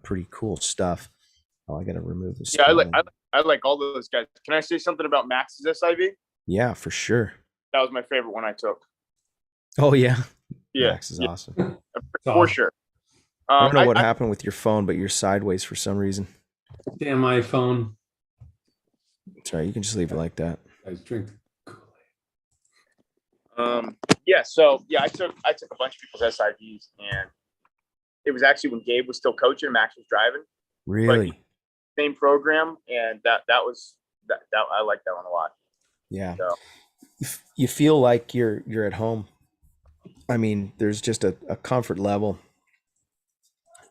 Pretty cool stuff. Oh, I got to remove this. Yeah, I like all those guys. Can I say something about Max's SIV? Yeah, for sure. That was my favorite one I took. Oh, yeah. Yeah. Max is awesome. For sure. I don't know what happened with your phone, but you're sideways for some reason. Damn my phone. Sorry, you can just leave it like that. Guys, drink. Yeah. So I took a bunch of people's SIVs, and it was actually when Gabe was still coaching, Max was driving. Really? But same program, and that was I like that one a lot. Yeah. So. You feel like you're at home. I mean, there's just a comfort level.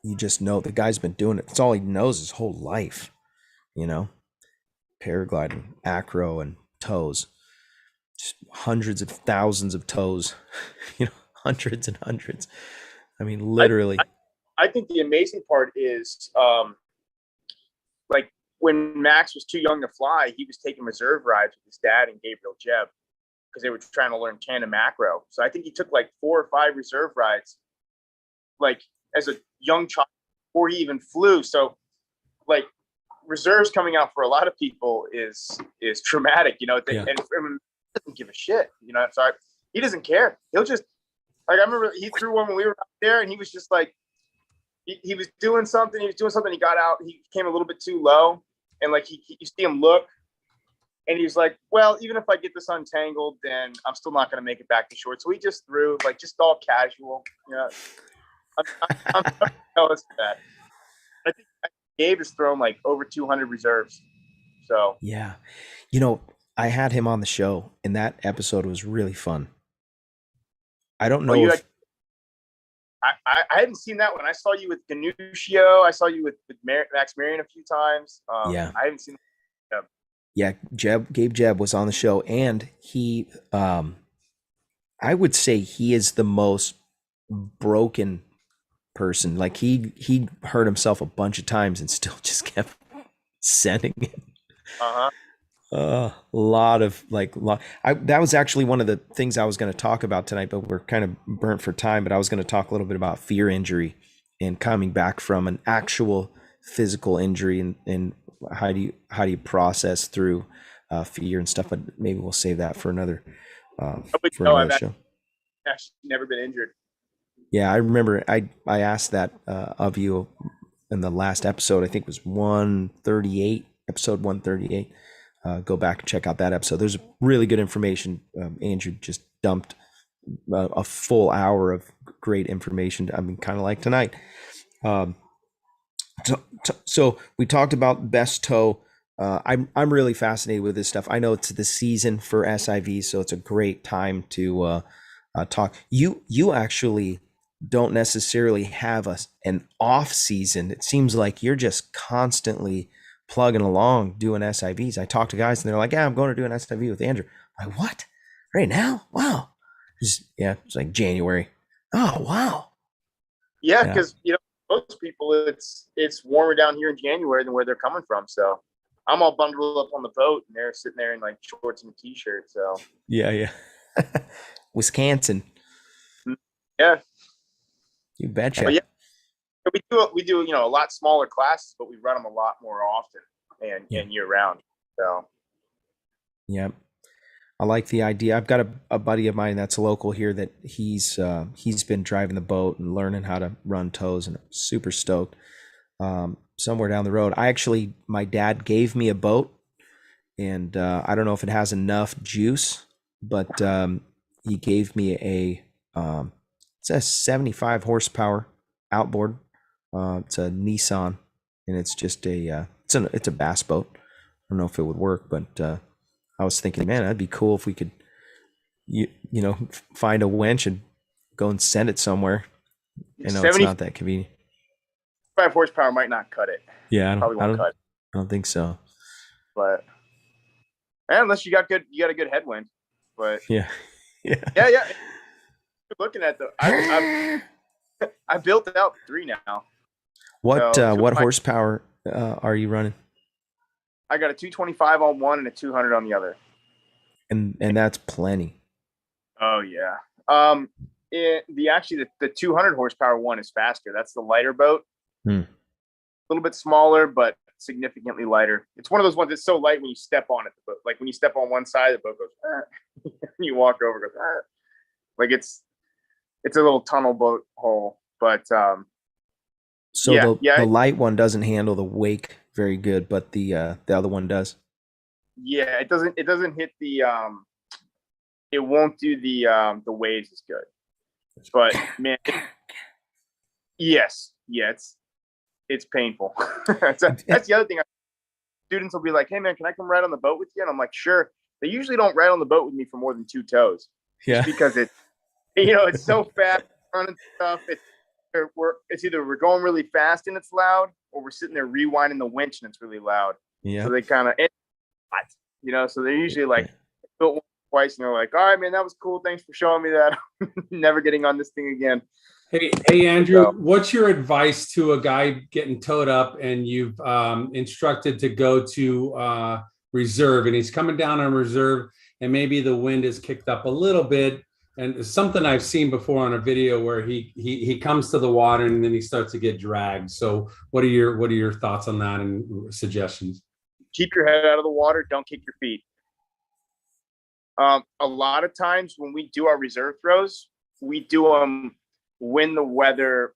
You just know the guy's been doing it. It's all he knows his whole life, paragliding, acro, and tows. Just hundreds of thousands of tows, hundreds and hundreds. I mean, literally. I think the amazing part is, like when Max was too young to fly, he was taking reserve rides with his dad and Gabriel Jeb because they were trying to learn tandem acro. So I think he took like 4 or 5 reserve rides, like as a young child before he even flew. So like reserves coming out for a lot of people is traumatic, and he doesn't give a shit, so he doesn't care. He'll just, like, I remember he threw one when we were out there, and he was just like, he was doing something, he got out, he came a little bit too low, and like you see him look, and he was like, well, even if I get this untangled, then I'm still not going to make it back to short. So he just threw, like, just all casual, I'm jealous of that. I think Gabe has thrown like over 200 reserves. So yeah, I had him on the show, and that episode was really fun. I don't know if I hadn't seen that one. I saw you with Ganuscio. I saw you with Max Marion a few times. Yeah, I haven't seen. Yeah, Gabe Jeb was on the show, and he, I would say he is the most broken person. Like he hurt himself a bunch of times and still just kept sending it. A lot of that was actually one of the things I was going to talk about tonight, but we're kind of burnt for time. But I was going to talk a little bit about fear injury and coming back from an actual physical injury, and how do you process through fear and stuff. But maybe we'll save that for another show. I've never been injured. Yeah, I remember I asked that of you in the last episode. I think it was 138, episode 138. Go back and check out that episode. There's really good information. Andrew just dumped a full hour of great information. I mean, kind of like tonight. So we talked about best tow. I'm really fascinated with this stuff. I know it's the season for SIV, so it's a great time to talk. You actually don't necessarily have an off season. It seems like you're just constantly plugging along doing SIVs. I talk to guys and they're like, yeah, I'm going to do an SIV with Andrew. I'm like, what? Right now? Wow. It's like January. Oh, wow. Yeah, because most people it's warmer down here in January than where they're coming from. So I'm all bundled up on the boat and they're sitting there in like shorts and a t-shirt. So yeah. Wisconsin. Yeah. You betcha. But yeah, we do a lot smaller classes, but we run them a lot more often and year round. So yeah. I like the idea. I've got a buddy of mine that's local here that he's been driving the boat and learning how to run tows, and I'm super stoked. Somewhere down the road, my dad gave me a boat, and I don't know if it has enough juice, but he gave me it's a 75 horsepower outboard. It's a Nissan, and it's just it's a bass boat. I don't know if it would work, but I was thinking, man, that'd be cool if we could, find a winch and go and send it somewhere. I know it's not that convenient. 5 horsepower might not cut it. Yeah, I Probably won't cut. I don't think so. But unless you got a good headwind. But yeah. Looking at I built out 3 now. What horsepower are you running? I got a 225 on one and a 200 on the other. And that's plenty. Oh yeah. The 200 horsepower one is faster. That's the lighter boat. A little bit smaller, but significantly lighter. It's one of those ones that's so light when you step on it. Like when you step on one side, the boat goes. You walk over, goes. Like it's a little tunnel boat hole. But the light one doesn't handle the wake very good, but the other one does. Yeah, it doesn't hit the it won't do the waves as good. But man, yes, it's painful. that's the other thing. Students will be like, "Hey man, can I come ride on the boat with you?" And I'm like, "Sure." They usually don't ride on the boat with me for more than 2 tows. Yeah, because it's so fast running stuff. It's either we're going really fast and it's loud, or we're sitting there rewinding the winch and it's really loud. Yeah. So they kind of, so they're usually like built once, twice, and they're like, "All right, man, that was cool. Thanks for showing me that. Never getting on this thing again." Hey, Andrew, what's your advice to a guy getting towed up and you've instructed to go to reserve, and he's coming down on reserve, and maybe the wind is kicked up a little bit? And it's something I've seen before on a video where he comes to the water and then he starts to get dragged. So what are your thoughts on that and suggestions? Keep your head out of the water. Don't kick your feet. A lot of times when we do our reserve throws, we do them when the weather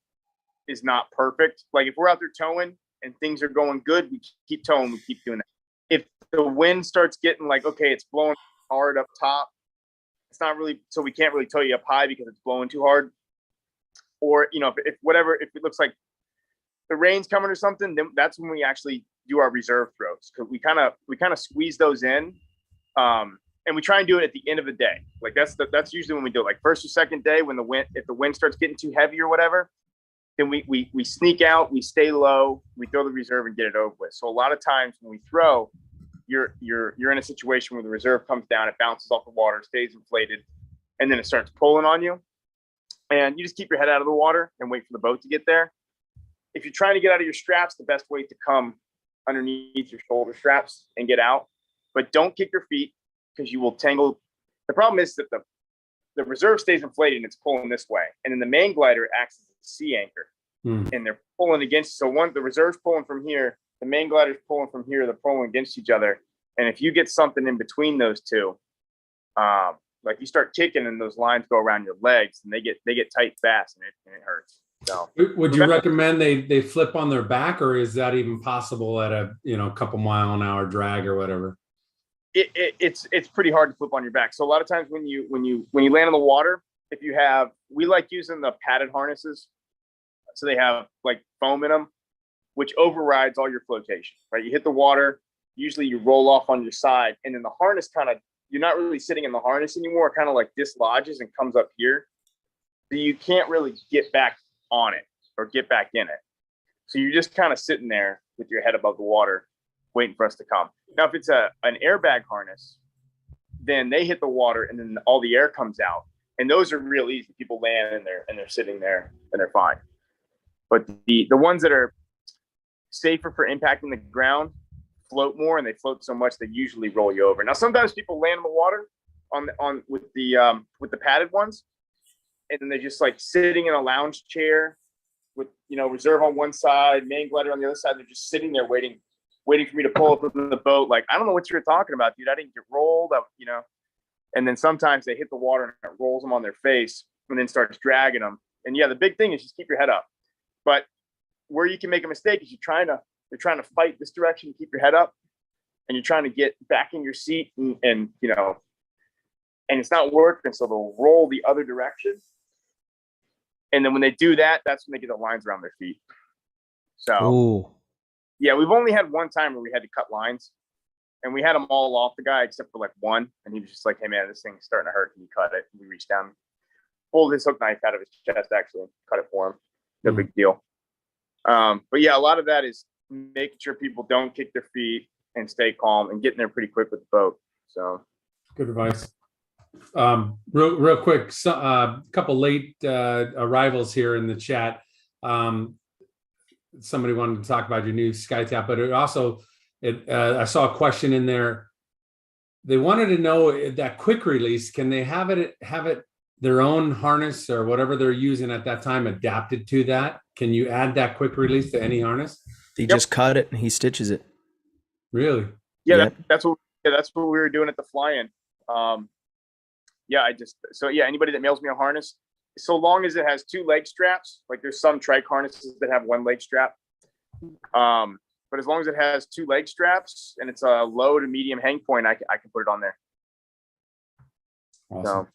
is not perfect. Like if we're out there towing and things are going good, we keep towing, we keep doing that. If the wind starts getting like, okay, it's blowing hard up top, it's not really, so we can't really tow you up high because it's blowing too hard. Or, if it looks like the rain's coming or something, then that's when we actually do our reserve throws. Cause we kind of squeeze those in. And we try and do it at the end of the day. Like that's usually when we do it, like first or second day if the wind starts getting too heavy or whatever, then we sneak out, we stay low, we throw the reserve and get it over with. So a lot of times when we throw, you're in a situation where the reserve comes down, it bounces off the water, stays inflated, and then it starts pulling on you. And you just keep your head out of the water and wait for the boat to get there. If you're trying to get out of your straps, the best way to come underneath your shoulder straps and get out, but don't kick your feet, because you will tangle. The problem is that the reserve stays inflated and it's pulling this way. And then the main glider acts as a sea anchor. And they're pulling against. So the reserve's pulling from here, the main glider's pulling from here, they're pulling against each other. And if you get something in between those two, like you start kicking and those lines go around your legs and they get tight fast and it hurts. So would you recommend they flip on their back, or is that even possible at a couple mile an hour drag or whatever? It's pretty hard to flip on your back. So a lot of times when you land in the water, we like using the padded harnesses. So they have like foam in them, which overrides all your flotation, right? You hit the water, usually you roll off on your side, and then the harness you're not really sitting in the harness anymore. It kind of like dislodges and comes up here. So you can't really get back on it or get back in it. So you're just kind of sitting there with your head above the water, waiting for us to come. Now, if it's an airbag harness, then they hit the water and then all the air comes out. And those are real easy. People land and they're sitting there and they're fine. But the ones that are safer for impacting the ground float more, and they float so much they usually roll you over. Now, sometimes people land in the water with the padded ones, and then they're just like sitting in a lounge chair with reserve on one side, main glider on the other side. They're just sitting there waiting for me to pull up in the boat. Like, I don't know what you're talking about, dude. I didn't get rolled. And then sometimes they hit the water and it rolls them on their face and then starts dragging them. And yeah, the big thing is just keep your head up. But where you can make a mistake is you're trying to fight this direction, keep your head up, and you're trying to get back in your seat and you know, and it's not working. So they'll roll the other direction. And then when they do that, that's when they get the lines around their feet. So Ooh. yeah, we've only had one time where we had to cut lines, and we had them all off the guy except for like one. And he was just like, "Hey man, this thing's starting to hurt. Can you cut it?" And we reached down, pulled his hook knife out of his chest, actually cut it for him. No big deal. But yeah, a lot of that is making sure people don't kick their feet and stay calm and getting there pretty quick with the boat. So good advice. Real quick, a couple late arrivals here in the chat. Somebody wanted to talk about your new SkyTap, but it also, I saw a question in there. They wanted to know that quick release. Can they have it their own harness or whatever they're using at that time adapted to that? Can you add that quick release to any harness? He just cut it and he stitches it. Really? Yeah, Yep. that's what we were doing at the fly-in. Anybody that mails me a harness, so long as it has 2 leg straps, like there's some trike harnesses that have 1 leg strap. But as long as it has 2 leg straps and it's a low to medium hang point, I can put it on there. Awesome. So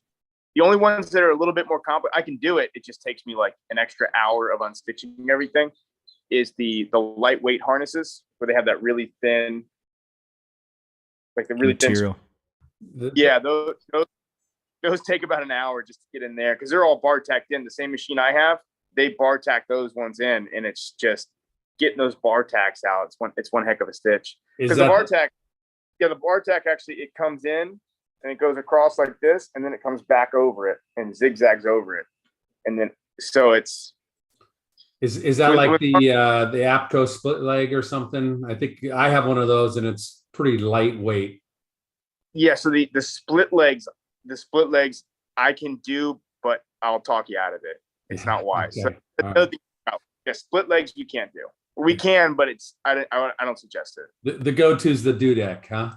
the only ones that are a little bit more complex, I can do it. It just takes me like an extra hour of unstitching everything. Is the lightweight harnesses where they have that really thin, like the really Material. thin. Yeah, those take about an hour just to get in there because they're all bar tacked in. The same machine I have, they bar tack those ones in, and it's just getting those bar tacks out. It's one heck of a stitch. Because the bar tack actually, it comes in and it goes across like this, and then it comes back over it and zigzags over it, and then so it's. Is that like the Acro split leg or something? I think I have one of those, and it's pretty lightweight. Yeah. So the split legs I can do, but I'll talk you out of it. It's not wise. Okay. So, split legs you can't do. We can, but I don't suggest it. The go-to's the Dudek, huh?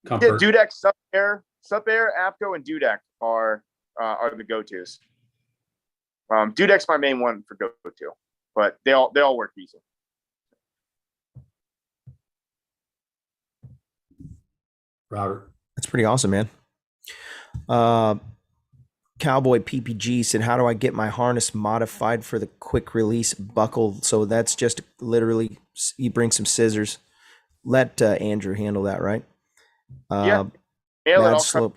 Comfort. Yeah, Dudek, Sup Air, Apco, and Dudek are the go-tos. Dudek's my main one for go-to, but they all work easy. Robert. That's pretty awesome, man. Cowboy PPG said, "How do I get my harness modified for the quick release buckle?" So that's just literally you bring some scissors. Let Andrew handle that, right? Yeah. Mad Slope.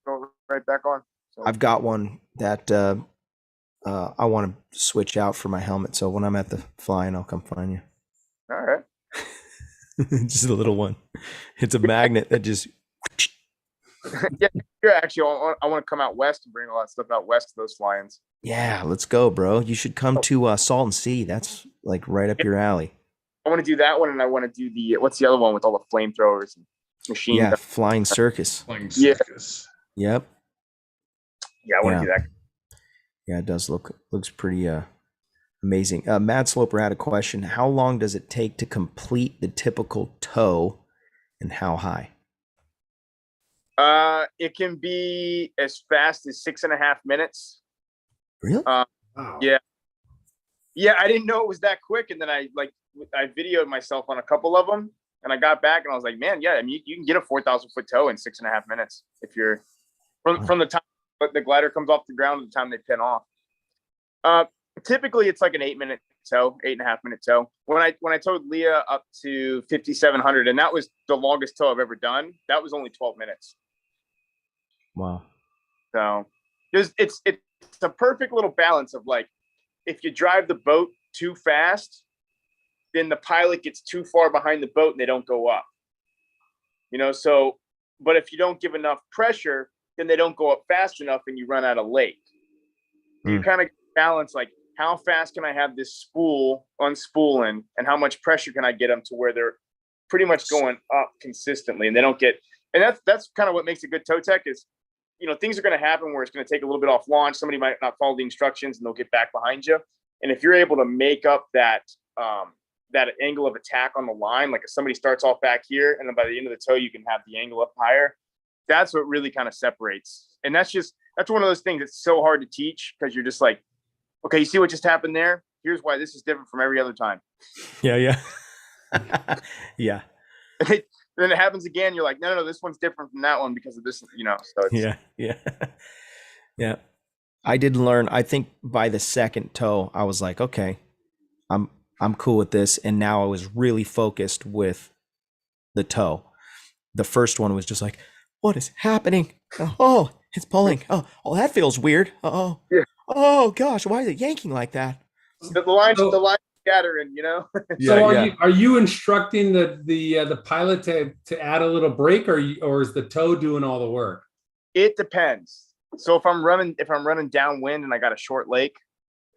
Go right back on. So. I've got one that I want to switch out for my helmet. So when I'm at the flying, I'll come find you. All right. Just a little one. It's a magnet that just. Yeah, actually, I want to come out west and bring a lot of stuff out west to those fly-ins. Yeah, let's go, bro. You should come to Salt and Sea. That's like right up your alley. I want to do that one, and I want to do what's the other one with all the flamethrowers and machine? Yeah, Flying Circus. Flying Circus. Yep. Yeah, I want to do that. Yeah, it does looks pretty amazing. Mad Sloper had a question. How long does it take to complete the typical tow, and how high? It can be as fast as 6.5 minutes. Really? Wow. Yeah. Yeah, I didn't know it was that quick, and then I videoed myself on a couple of them, and I got back and I was like, man, yeah, I mean, you can get a 4,000 foot tow in 6.5 minutes if you're from the time the glider comes off the ground to the time they pin off. Typically it's like an 8-minute tow, 8.5-minute tow. When I towed Leah up to 5,700, and that was the longest tow I've ever done, that was only 12 minutes. Wow. So it's a perfect little balance of like, if you drive the boat too fast, then the pilot gets too far behind the boat and they don't go up. So, but if you don't give enough pressure, then they don't go up fast enough and you run out of lake. You kind of balance like, how fast can I have this spool unspooling, and how much pressure can I get them to where they're pretty much going up consistently, and they don't get, and that's kind of what makes a good tow tech is, things are going to happen where it's going to take a little bit off launch. Somebody might not follow the instructions and they'll get back behind you. And if you're able to make up that angle of attack on the line, like if somebody starts off back here and then by the end of the tow, you can have the angle up higher, that's what really kind of separates. And that's one of those things that's so hard to teach, because you're just like, okay, you see what just happened there? Here's why this is different from every other time. Yeah. Yeah. Then it happens again. You're like, no, this one's different from that one because of this, so it's, Yeah. I did learn, I think by the second toe, I was like, okay, I'm cool with this. And now I was really focused with the toe. The first one was just like, what is happening? Oh, it's pulling. Oh, that feels weird. Oh, yeah. Oh gosh, why is it yanking like that? The line scattering, So are you instructing the pilot to add a little brake, or is the toe doing all the work? It depends. So if I'm running downwind and I got a short lake,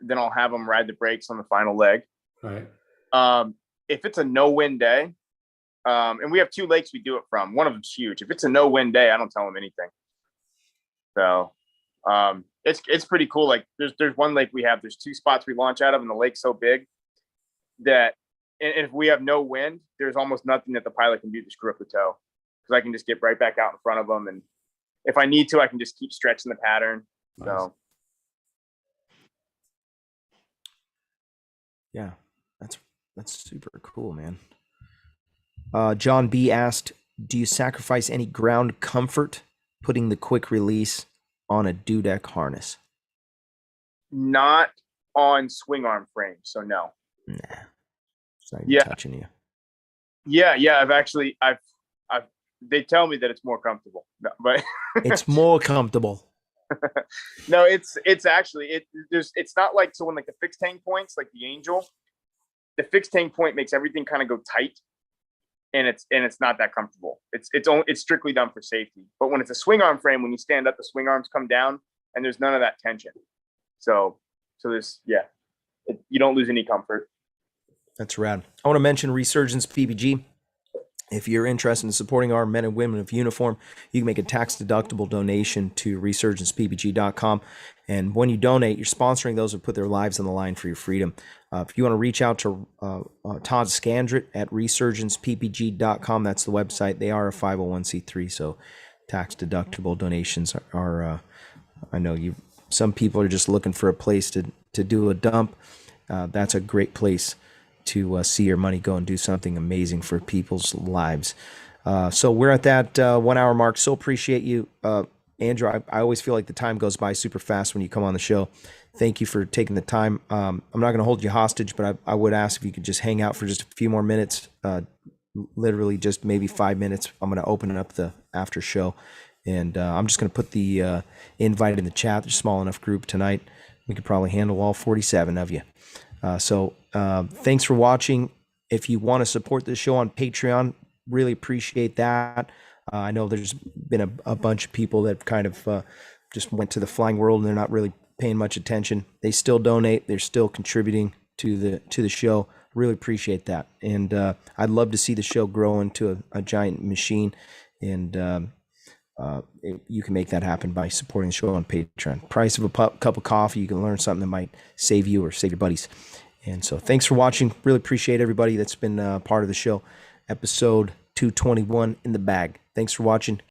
then I'll have them ride the brakes on the final leg. Right. If it's a no wind day, and we have 2 lakes we do it from. One of them's huge. If it's a no wind day, I don't tell them anything. So it's pretty cool. Like there's one lake there's 2 spots we launch out of, and the lake's so big that, and if we have no wind, there's almost nothing that the pilot can do to screw up the toe, because I can just get right back out in front of them, and if I need to, I can just keep stretching the pattern. Nice. So yeah, that's super cool, man. John B asked, do you sacrifice any ground comfort putting the quick release on a dudek harness? Not on swing arm frames, so no. Nah, it's not even touching you. Yeah, I've they tell me that it's more comfortable, but it's more comfortable. No, it's actually it's not like, so when like the fixed hang points, like the Angel, the fixed hang point makes everything kind of go tight, and it's not that comfortable. It's strictly done for safety. But when it's a swing arm frame, when you stand up, the swing arms come down, and there's none of that tension. So this, you don't lose any comfort. That's rad. I want to mention Resurgence PPG. If you're interested in supporting our men and women of uniform, you can make a tax-deductible donation to resurgenceppg.com. And when you donate, you're sponsoring those who put their lives on the line for your freedom. If you want to reach out to Todd Scandrett at resurgencepppg.com, that's the website. They are a 501c3, so tax-deductible donations are I know some people are just looking for a place to do a dump. That's a great place to see your money go and do something amazing for people's lives. So we're at that 1 hour mark. So appreciate you, Andrew. I always feel like the time goes by super fast when you come on the show. Thank you for taking the time. I'm not going to hold you hostage, but I would ask if you could just hang out for just a few more minutes, literally just maybe 5 minutes. I'm going to open up the after show, and I'm just going to put the invite in the chat. There's a small enough group tonight. We could probably handle all 47 of you. So thanks for watching. If you want to support this show on Patreon, really appreciate that. I know there's been a bunch of people that kind of just went to the flying world and they're not really paying much attention. They still donate. They're still contributing to the show. Really appreciate that. And I'd love to see the show grow into a giant machine. And you can make that happen by supporting the show on Patreon. Price of a cup of coffee. You can learn something that might save you or save your buddies. And so thanks for watching. Really appreciate everybody that's been part of the show. Episode 221 in the bag. Thanks for watching.